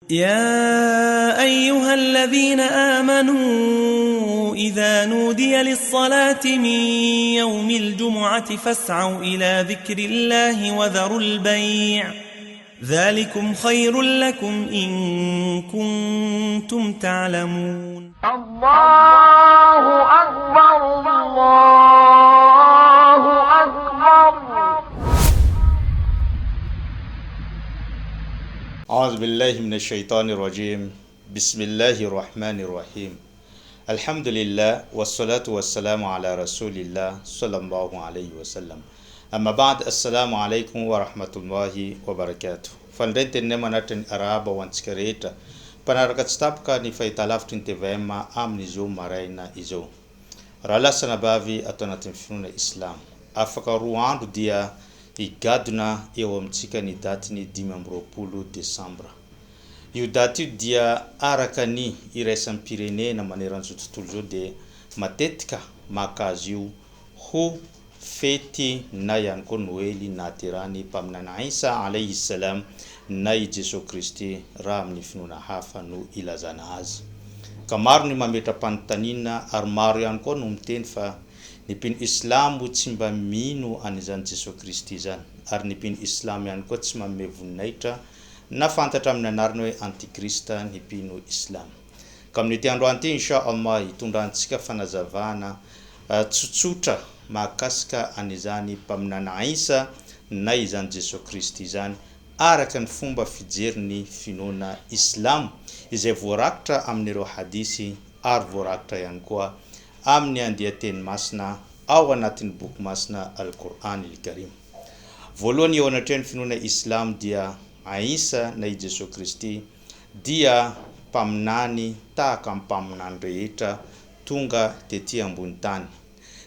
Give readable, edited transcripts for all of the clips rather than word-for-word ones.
يا أيها الذين آمنوا إذا نودي للصلاة من يوم الجمعة فاسعوا إلى ذكر الله وذروا البيع ذلكم خير لكم إن كنتم تعلمون. الله أكبر الله أكبر. أعوذ بالله من الشيطان الرجيم. بسم الله الرحمن الرحيم. الحمد لله والصلاة والسلام على رسول الله صلى الله عليه وسلم. أما بعد، السلام عليكم ورحمة الله وبركاته. فالدنت نماناتن أرابا وانسكريتا panarakat stapka ni faitalaftin tevema amni zo maraina izo rala sanabavi atonatin finuna Islam afaka ruandu dia igaduna eo mtsika ni dati ni 10 Desambra. Io dati dia arakani iresan Pirene na maneranzo tontolo zo de matetika makaziu ho feti na yan ko Noeli natirani pamnana Isa alayhi salam na Jesu Kristi ram ni finuna hafa no ilazana azy. Kamaro ni mametra pantanina ary maro ihany koa no miteny fa nipin Islam tsy mba mino an'izany Jesu Kristi zany, ary nipin Islam ihany koa tsy manome voninahitra na fantatra amin'ny anarany hoe antikrista nipino Islam. Ka amin'ity androany ity inshallah hitondrantsika fanazavana tsotsotra mahakasika an'izany mpaminana Isa na izany Jesu Kristi zany araka ny fomba fijeriny finoana Islam izay voarakitra amin'ireo hadisy ary voarakitra ihany koa amin'ny andian-teny masina ao anatin'ny boky masina Al-Qur'an al-Karim. Voalohany eo anatrehany finoana Islam dia Isa na Jesu Kristi dia mpaminany tahaka ny mpaminany rehetra tonga tety ambony tany,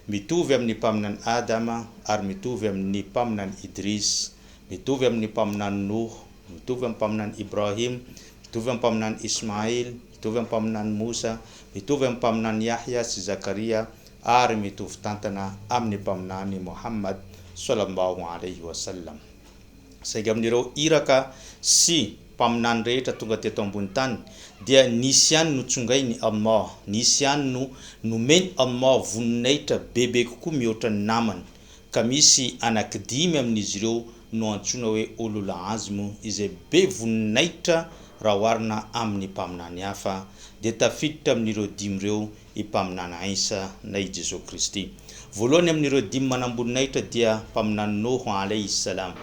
mitovy amin'ny mpaminany Adama ary mitovy amin'ny mpaminany Idris, mitovy amin'ny mpaminany Nuh, mitovy amin'ny mpaminany Ibrahim, mitovy amin'ny mpaminany Ismail, mitovy amin'ny mpaminany Musa, mitovy amin'ny mpaminany Yahya sy Zakaria, ary mitovy tantana amin'ny mpaminany Muhammad sallallahu alaihi wasallam. Saika amin'ireo iraka sy mpaminany rehetra tonga teto ambony tany dia nisy ihany no tsongainy Allah, nisy ihany no nomeny Allah voninahitra bebe kokoa mihoatra ny namany, ka misy anankidimy amin'izy ireo no antsoina hoe ulul azm izay be voninahitra raha oharina amin'ny mpaminany hafa, dia tafiditra amin'ireo dimy ireo i mpaminana Isa na i Jesu Kristi. Voalohany amin'ireo dimy manamboninahitra dia mpaminany Nuh alayhi salam,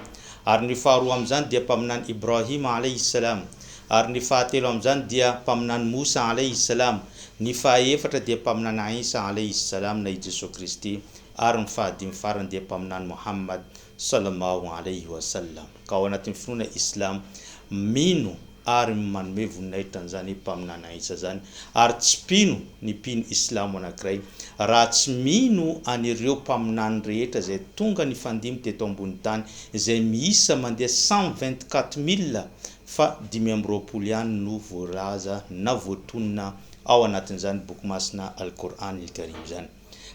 ary ny faharoa amin'izany dia mpaminany Ibrahim alayhi salam, ary ny fahatelo amin'izany dia mpaminany Musa alayhi salam, ny fahaefatra dia mpaminany Isa alayhi salam na i Jesu Kristi, ary ny fahadimy farany dia mpaminany Muhammad sallallahu alayhi wasallam. Ka ao anatin'ny finoana Islam mino ary manome voninahitra an'izany mpaminana Isa zany, ary tsy pino ny pino Islam anankiray raha tsy mino an'ireo mpaminany rehetra izay tonga ny fandimy teto ambony tany izay miisa mandeha 124,000 fa 520 ihany no voalaza na voatonina ao anatin'izany boky masina Al-Qur'an al-Karim zany.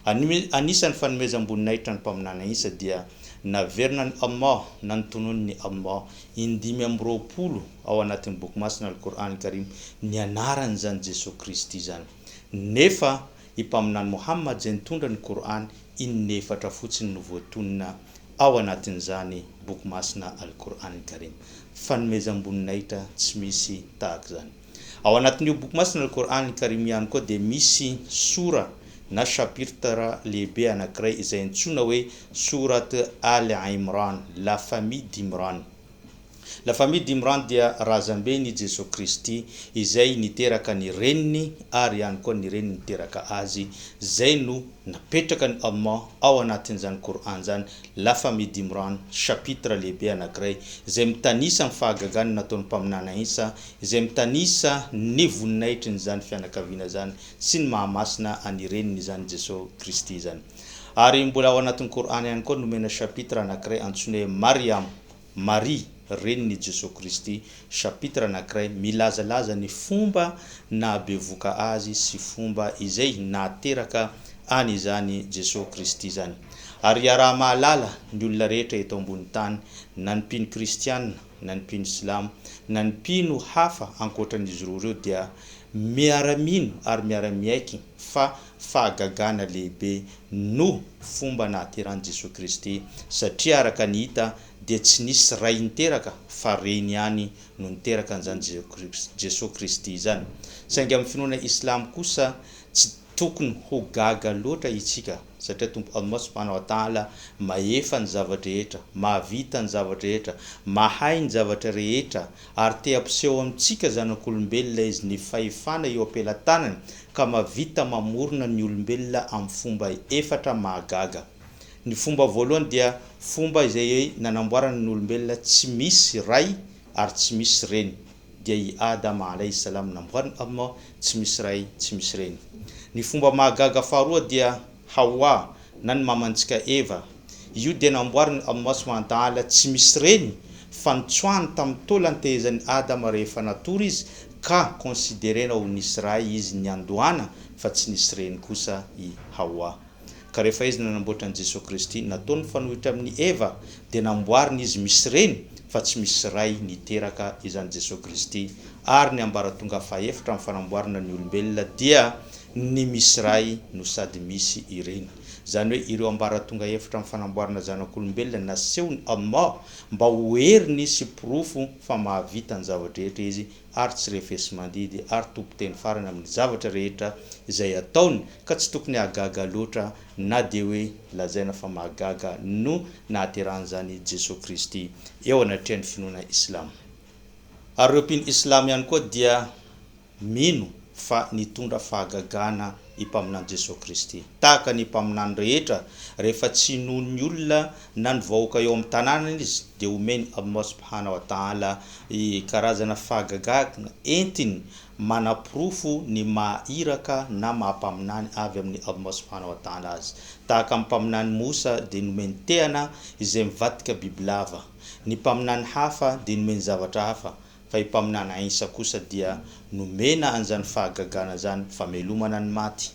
Anisan'ny fanomezam-boninahitra ny mpaminana Isa dia naverina ny Allah na nytonony Allah 520 ao anatin'ny boky masina Al-Qur'an al-Karim ny anarany zany Jesu Kristi zany. Nefa i mpaminany Muhammad zay nitondra ny Qur'an 4 fotsiny no voatonina ao anatin'izany boky masina Al-Qur'an al-Karim. Fanomezam-boninahitra tsy misy tahaka zany. Ao anatin'io boky masina Al-Qur'an al-Karim ihany koa dia misy sura na chapitre lehibe anankiray izay antsoina hoe Surat Al-Imran, la famille d'Imran. La famille d'Imran dia razambeny Jesu Kristi izay niteraka ny reniny ary ihany koa ny reniny niteraka azy, zay no napetraka ny Allah ao anatin'izany Qur'an zany. La famille d'Imran, chapitre lehibe anankiray izay mitanisa ny fahagagany nataon'ny mpaminana Isa, izay mitanisa ny voninahitry n'izany fianakaviana zany sy ny mahamasina any reniny zany Jesu Kristi zany. Ary mbola ao anatin'ny Qur'an ihany koa nomena chapitre anankiray antsoina hoe Mariam, Marie reniny Jesu Kristi, chapitre anankiray milazalaza ny fomba nahabevoka azy sy fomba izay nateraka an'izany Jesu Kristi zany. Ary raha mahalala ny olona rehetra eto ambony tany na ny mpino kristianina na ny mpino Islam na ny mpino hafa ankoatran'izy roa reo dia miaramino ary miaramiaiky fa fahagagana lehibe no fomba nahateran'i Jesosy Kristy satria araka ny hita dia tsy nisy ray niteraka fa reny ihany no niteraka an'izany Jesosy Kristy zany. Saingy amin'ny finoana Islam kosa tsy tokony ho gaga loatra itsika satria Tompo Allah subhanahu wa ta'ala maefa ny zavatra rehetra, mahavita ny zavatra rehetra, mahay ny zavatra rehetra ary te hampiseho amintsika zanak'olombelona izy ny fahefana eo ampelantanany ka mahavita mamorona ny olombelona amin'ny fomba efatra mahagaga. Ny fomba voalohany dia fomba izay nanamboarana ny olombelona tsy misy ray ary tsy misy reny. Dia i Adama alayhi salam namboariny Allah tsy misy ray, tsy misy reny. Ny fomba mahagaga faharoa dia Hawa na ny mamantsika Eva. Io dia namboariny Allah subhanahu wa ta'ala tsy misy reny fa nitsoahany tamin'ny taolany tehezan'ny Adama rehefa natory izy ka konsiderena ho nisy ray izy ny andohana fa tsy nisy reny kosa i Hawa. Ka rehefa izy nanamboatra an'i Jesosy Kristy nataony fanohitra amin'ny Eva dia namboariny izy misy reny fa tsy misy ray niteraka izany Jesosy Kristy ary ny ambaratonga faefatra amin'ny fanamboarana ny olombelona dia ny misy ray no sady misy ireny. Zany hoe ireo ambaratonga efatra amin'ny fanamboarana zanak'olombelona nasehony Allah mba ho heriny sy pirofo fa mahavita ny zavatra rehetra izy ary tsy refesy mandidy ary tompo-teny farany amin'ny zavatra rehetra izay ataony ka tsy tokony hagaga loatra na dia hoe lazaina fa mahagaga no nahateran'izany Jesosy Kristy eo anatrehan'ny finoana Islam. Ary ireo mpino Islam ihany koa dia mino fa nitondra fahagagana i mpaminany Jesosy Kristy. Tahaka ny mpaminany rehetra rehefa tsy nohon'ny olona na ny vahoaka eo amin'ny tanànany izy dia omeny Allah subhanahu wa ta'ala i karazana fahagagana entiny manapirofo ny mahiraka na mahampaminany avy amin'ny Allah subhanahu wa ta'ala azy. Tahaka amin'ny mpaminany Musa dia nomeny tehana izay mivadika bibilava. Ny mpaminany hafa dia nomeny zavatra hafa. Fa ipaminany Isa kosa dia nomena an'izany fahagagana zany famelomana ny maty,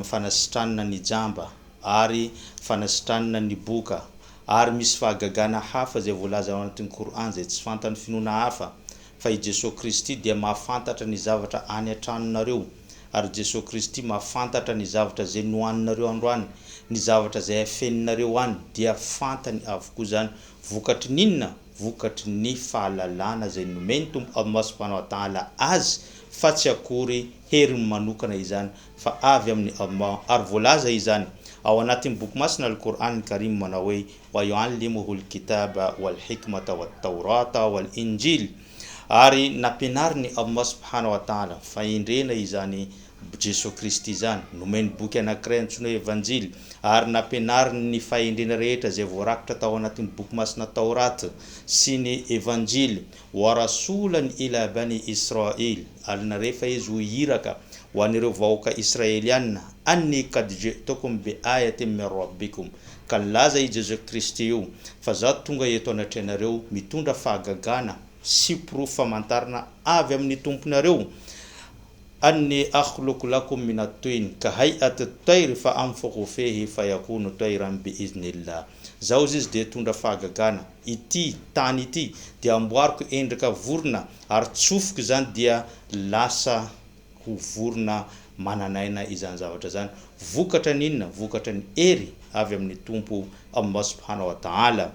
fanasitranana ny jamba ary fanasitranana ny boka ary misy fahagagana hafa zay voalaza ao anatin'ny Koran zay tsy fantan'ny finoana hafa. Fa i Jesosy Kristy dia mahafantatra ny zavatra any an-tranonareo ary Jesosy Kristy mahafantatra ny zavatra zay nohaninareo androany, ny zavatra zay afeninareo any dia fantany avokoa zany. Vokatry ninona? Vokatry ny fahalalana zay nomeny Tompo Allah subhanahu wa ta'ala azy fa tsy akory heriny manokana izany fa avy amin'ny Allah. Ary voalaza izany ao anatin'ny boky masina Al-Qur'an Karim manao hoe wa yu'allimuhul kitaba wal hikmata wat tawrata wal injil. Ary nampianariny Allah subhanahu wa ta'ala fahendrena izany Jesosy Kristy zany nomeny boky anankiray antsoina hoe Evanjily ary nampianariny ny fahendrena rehetra zay voarakitra tao anatin'ny boky masina Taorata sy ny Evanjily wa rasulan ila bani Israel ary na rehefa izy ho iraka ho an'ireo vahoaka Israeliana anni kad ji'tukum bi ayatin min rabbikum ka laza i Jesosy Kristy io fa zato tonga eto anatrenareo mitondra fahagagana sy pirofo famantarana avy amin'ny tomponareo anni akhluqu lakum min at-tin ka hay'at at-tayr fa anfukhu fihi fayakunu tayran bi iznillah. Zao izy dia tondra fahagagana ity tany ity dia amboariko endrika vorona ary tsofoka zany dia lasa ho vorona mananaina izany zavatra zany. Vokatra ninona? Vokatra ny hery avy amin'ny Tompo Allah subhanahu wa ta'ala.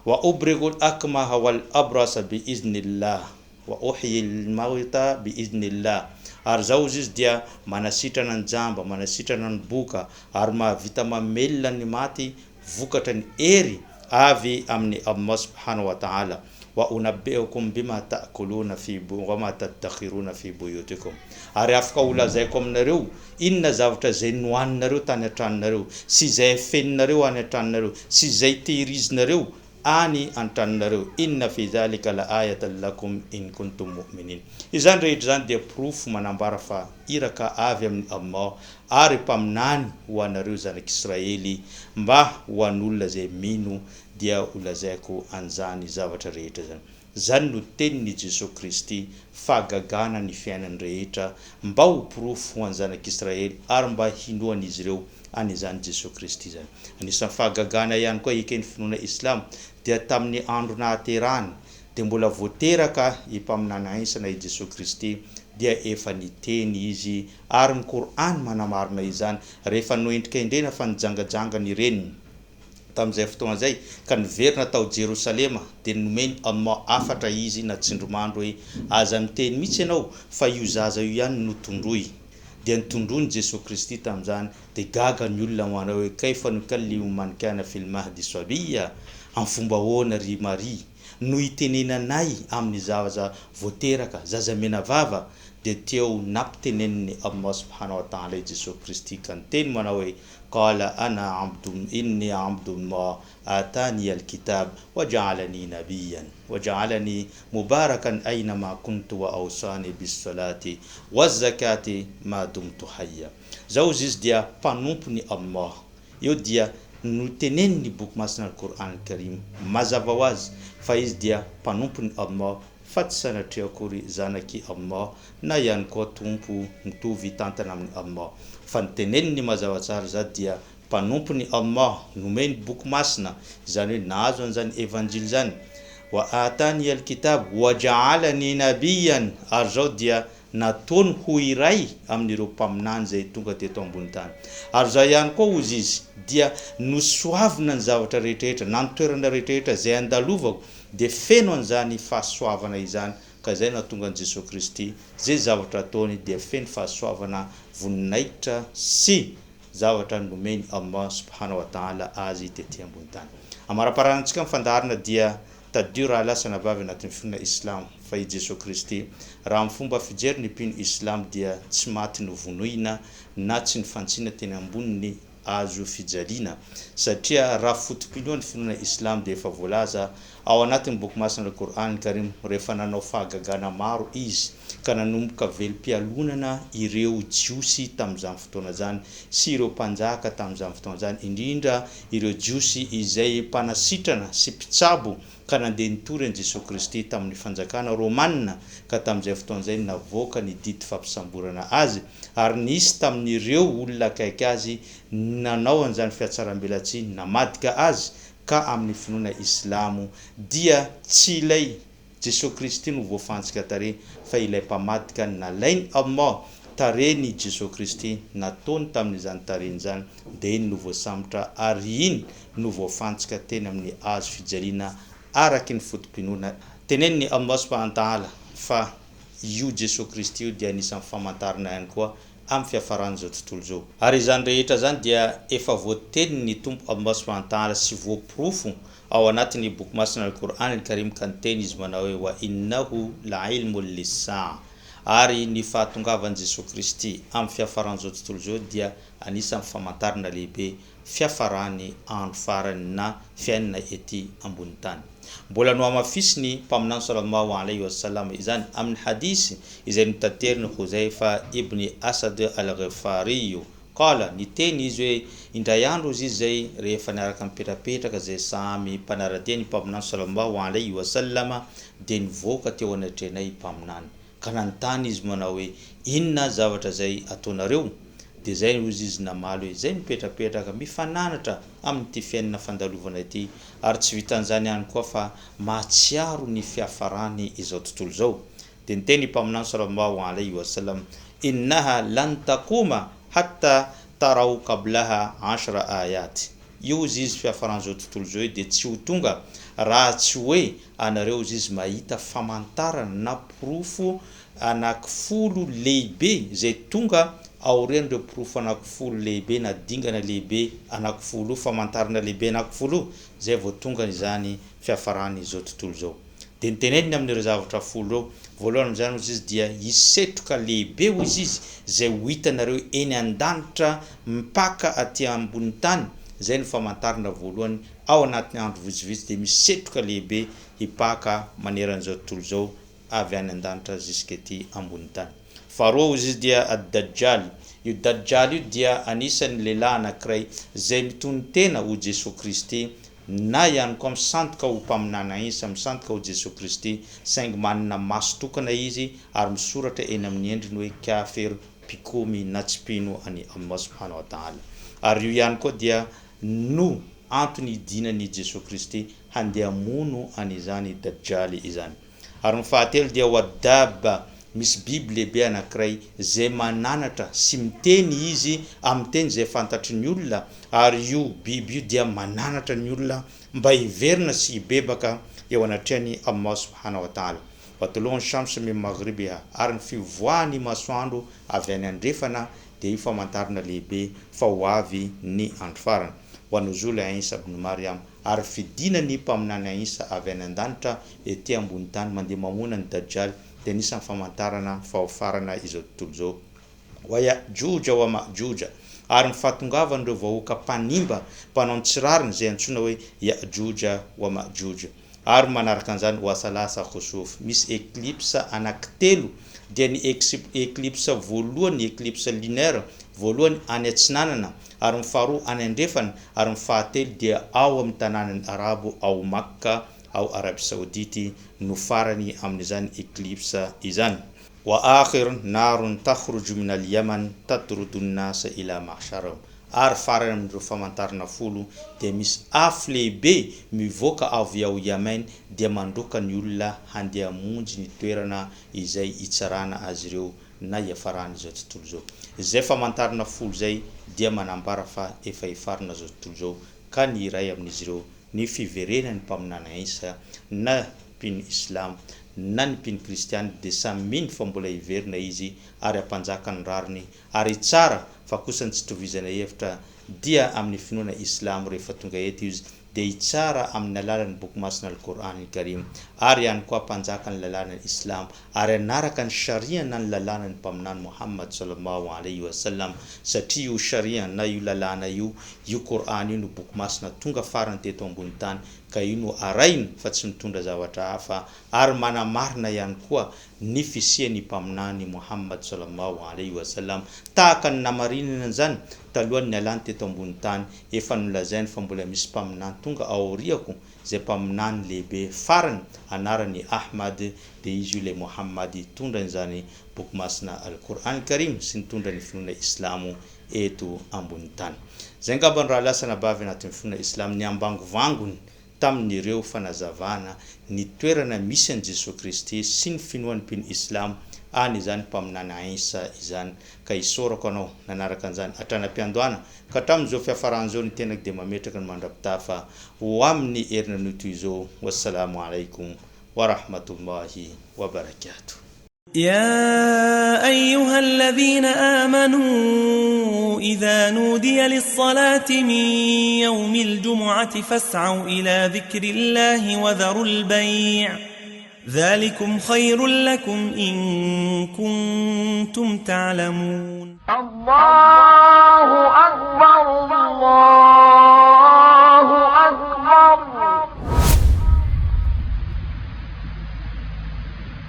Wa ubrigul akmaha wal abrasa bi iznillah wa uhyil mauta bi iznillah. Ary zao izy dia manasitrana ny jamba, manasitrana ny boka ary mahavita mamelona ny maty vokatra ny hery avy amin'ny Allah subhanahu wa ta'ala. Wa unabbi'ukum bima ta'kuluna fi wa ma tadakhiruna fi buyutikum. Ary afaka holazaiko aminareo inona zavatra zay nohaninareo tany an-tranonareo sy zay afeninareo any an-tranonareo sy zay tehirizinareo ani an-tranonareo. Inna fi dhalika la ayatan lakum in kuntum mu'minin. Izany rehetra zany dia pirofo manambara fa iraka avy amin'ny Allah ary mpaminany ho anareo zanak'Israely mba ho an'olona zay mino dia holazaiko an'izany zavatra rehetra zany. Zany no tenin'i Jesosy Kristy fahagagana ny fiainany rehetra mba ho pirofo ho an'ny zanak'Israely ary mba hinoan'izy ireo an'izany Jesosy Kristy zany. Anisan'ny fahagagana ihany koa ekeny finoana Islam dia tamin'ny andro nahaterahany dia mbola voateraka himpaminana isana i Jesosy Kristy dia efa niteny izy ary ny Korany manamarina izany rehefa noendrika indrena fa nijangajangana ireny tamin'izay fotoana zay ka niverina tao Jerosalema dia nomeny Allah afatra izy natsindromandro hoe aza miteny mihitsy ianao fa io zaza io ihany no tondroy dia nitondrony Jesosy Kristy tamin'izany dia gaga ny olona manao hoe kaifa nukallimu man kana fil mahdi sabiya amin'ny fomba ahoana ry Maria no itenenanay amin'ny zaza voateraka zaza menavava dia teo nampiteneniny Allah subhanahu wa ta'ala Jesosy Kristy ka niteny manao hoe qala ana abdun inni abdullah atani alkitab waja'alani nabiyyan waja'alani mubarakan aynama kuntu wa awsani bis salati waz zakati ma dumtu hayya. Zao izy dia mpanompony Allah. Io dia no teneniny boky masina al-Qur'an al-Karim mazava ho azy fa izy dia mpanompony Allah fa tsy sanatria akory zanaky Allah na ihany koa tompo mitovy tantana amin'ny Allah fa ny teneniny mazava tsara za dia mpanompony Allah nomeny boky masina izany hoe nahazo an'izany evanjily zany wa atani alkitab wa ja'alani nabiyyan ary zao dia nataony ho iray amin'ireo mpaminany zay tonga teto ambony tany ary zao ihany koa ozy izy dia nosoavina ny zavatra rehetrarehetra na ny toerana rehetrarehetra zay andalovako dia feno an'izany fahasoavana izany ka zay nahatonga an'i Jesosy Kristy zay zavatra ataony dia feno fahasoavana voninahitra sy zavatra nomeny Allah subhanahu wa ta'ala azy tety ambony tany. Amaraparantsika amin'ny fandaharana dia tadio raha lasana vavy anatin'ny finoana Islam fa i Jesosy Kristy raha amin'ny fomba fijery ny mpino Islam dia tsy maty ny vonoina na tsy ny fantsina teny amboniny azo fijaliana satria raha fotom-pinoana finoana Islam dia efa voalaza ao anatin'ny boky masina al-Qur'an al-Karim rehefa nanao fahagagana maro izy ka nanomboka velim-pialonana ireo jiosy tamin'izany fotoana zany sy ireo mpanjaka tamin'izany fotoana zany indrindra ireo jiosy izay mpanasitrana sy mpitsabo ka nandeha nitory an'i Jesosy Kristy tamin'ny fanjakana Romanina ka tamin'izay fotoana zay navoaka ny didy fampisamborana azy ary nisy tamin'ireo olona akaiky azy nanao an'izany fiatsaram-belatsy namadika azy ka amin'ny finoana Islamo dia tsy ilay Jesosy Kristy no voafantsika tare fa ilay mpamadika nalainy Allah tareny Jesosy Kristy nataony tamin'izany tareny zany dia iny no voasambotra ary iny no voafantsika teny amin'ny azo fijaliana araky ny fotom-pinoana teneniny Allah subhanahu wa ta'ala fa io Jesosy Kristy io dia anisan'ny famantarana ihany koa amin'ny fiafarany zao tontolo zao ary izany rehetra zany dia efa voateny ny tompo Allah subhanahu wa ta'ala sy voaporofo ao anatin'ny boky masina al-Qur'an al-Karim ka niteny izy manao hoe wa innahu la ilmu lis-saa ary ny fahatongavan'i Jesosy Kristy amin'ny fiafarany zao tontolo zao dia anisan'ny famantarana lehibe fiafarany andro farany na fiainana ety ambony tany. Mbola no amafisiny mpaminany sallallahu alaihi wasallam izany amin'ny hadisy izay notanteriny Huzaifa ibn Asad al-Ghifari qala niteny izy hoe indray andro izy zay rehefa niaraka mipetrapetraka zay samy mpanaradia ny mpaminany sallallahu alaihi wasallam dia nivoaka teo anatrenay mpaminany ka nanontany izy manao hoe inona zavatra zay ataonareo dia zay ozy izy namaly hoe zay mipetrapetraka mifananatra amin'ity fiainana fandalovana ity ary tsy vitan'izany ihany koa fa mahatsiaro ny fiafarany izao tontolo zao dia niteny mpaminany sallallahu alaihi wasallam innaha lan taquma hatta tarau qablaha 10 ayat. Io izy fiafarany zao tontolo zao dia tsy ho tonga raha tsy hoe anareo izy mahita famantarana na porofo anakifolo lehibe zay tonga aorian'ireo porofo anakifolo lehibe na dingana lehibe anakifolo famantarana lehibe anakifolo zay vao tonga izany fiafarany zao tontolo zao dia niteneniny amin'ireo zavatra folo reo voalohany amin'izany izy dia hisetroka lehibe izy zay ho hitanareo eny an-danitra mpaka aty ambony tany zay ny famantarana voalohany ao anatin'ny andro vitsivitsy dia misetroka lehibe hipaka maneran'izao tontolo zao avy any an-danitra ziskety ambony tany. Faharoa izy dia ad-Dajjal. Io Dajjal io dia anisan'ny lehilahy anankiray zay mitony tena ho Jesosy Kristy na ihany koa misantoka ho mpaminana isa misantoka ho Jesosy Kristy saingy manana maso tokana izy ary misoratra eny amin'ny endriny hoe kafir pikomy na tsy pino ani Allah subhanahu wa ta'ala. Ary io ihany koa dia no antony dinany Jesosy Kristy handeha mono an'izany dajjaly izany. Ary ny fahatelo dia wadaba, misy biby lehibe anankiray zay mananatra sy miteny izy amin'ny teny zay fantatry ny olona, ary io biby io dia mananatra ny olona mba hiverina sy hibebaka eo anatrehany Allah subhanahu wa ta'ala. Watuluhun shams min maghribiha, ary ny fivoahany masoandro avy any andrefana dia io famantarana lehibe fa ho avy ny andro farany. Wa nuzul Isa ibn Maryam, ary fidinany mpaminany Isa avy any an-danitra ety ambony tany mandeha mamona ny dajjal dia nisan'ny famantarana fa ho farana izao tontolo izao. Wa Yajuja wa Majuja, ary ny fahatongavan'ireo vahoaka mpanimba mpanao tsirariny zay antsoina hoe Yajuja wa Majuja. Ary manaraka an'izany wa salasa khusuf, misy éclipse anankitelo, dia ny éclipse voalohany éclipse lunaire voalohany any atsinanana, ary ny faharoa any andrefana, ary ny fahatelo dia ao amin'ny tanànany arabo ao Makka ao Arabie Saoudite no farany amin'izany éclipse izany. Wa akhir narun takhruju min al-Yaman tatrudu an-nasa ila mahsharahum, ary farany amin'ireo famantarana folo dia misy afo lehibe mivoaka avy ao Yemen dia mandroka ny olona handeha monjy ny toerana izay itsarana azy ireo na iafarana izao tontolo izao. Izay famantarana folo zay dia manambara fa efa hifarana izao tontolo izao, ka ny iray amin'izy ireo ny fiverenany mpaminana Isa na mpino Islam na ny mpino kristiany dia samy mino fa mbola hiverina izy ary ampanjaka ny rariny, ary tsara fa kosa ny tsy tovizana hevitra dia amin'ny finoana Islam rehefa tonga eto izy dia itsara amin'ny alalan'ny boky masina al-Qur'an al-Karim, ary ihany koa mpanjaka ny lalànany Islam ary anaraka ny sharia na ny lalànany mpaminany Muhammad sallallahu alaihi wasallam, satria io sharia na io lalàna io Qur'an io no boky masina tonga farany teto ambony tany, ka io no arainy fa tsy mitondra zavatra hafa, ary manamarina ihany koa ny fisian'ny mpaminany Muhammad sallallahu alaihi wasallam tahaka ny namarinana zany talohan'ny alany teto ambony tany. Efa nolazainy fa mbola misy mpaminany tonga ao aoriako zay mpaminany lehibe farany anarany Ahmad, dia izy io le Muhammad tondra n'izany boky masina al-Qur'an al-Karim sy nitondra ny finoana Islamo eto ambony tany. Zay ngamba ny raha lasa nabavy anatin'ny finoana Islam ny ambangovangony tamin'ireo fanazavana ny toerana misy an Jesosy Kristy sy ny finoan'ny mpino Islam any izany mpaminany Isa izany. Ka isorako anao nanaraka an'izany atranam-piandohana ka hatramin'izao fiafaran'izao ny tenako dia mametraka ny mandrapitafa ho amin'ny herinan'io toy izao. Wassalamu alaikum wa rahmatullahi wa barakatuh. يا أيها الذين آمنوا إذا نودي للصلاة من يوم الجمعة فاسعوا إلى ذكر الله وذروا البيع ذلكم خير لكم إن كنتم تعلمون. الله أكبر الله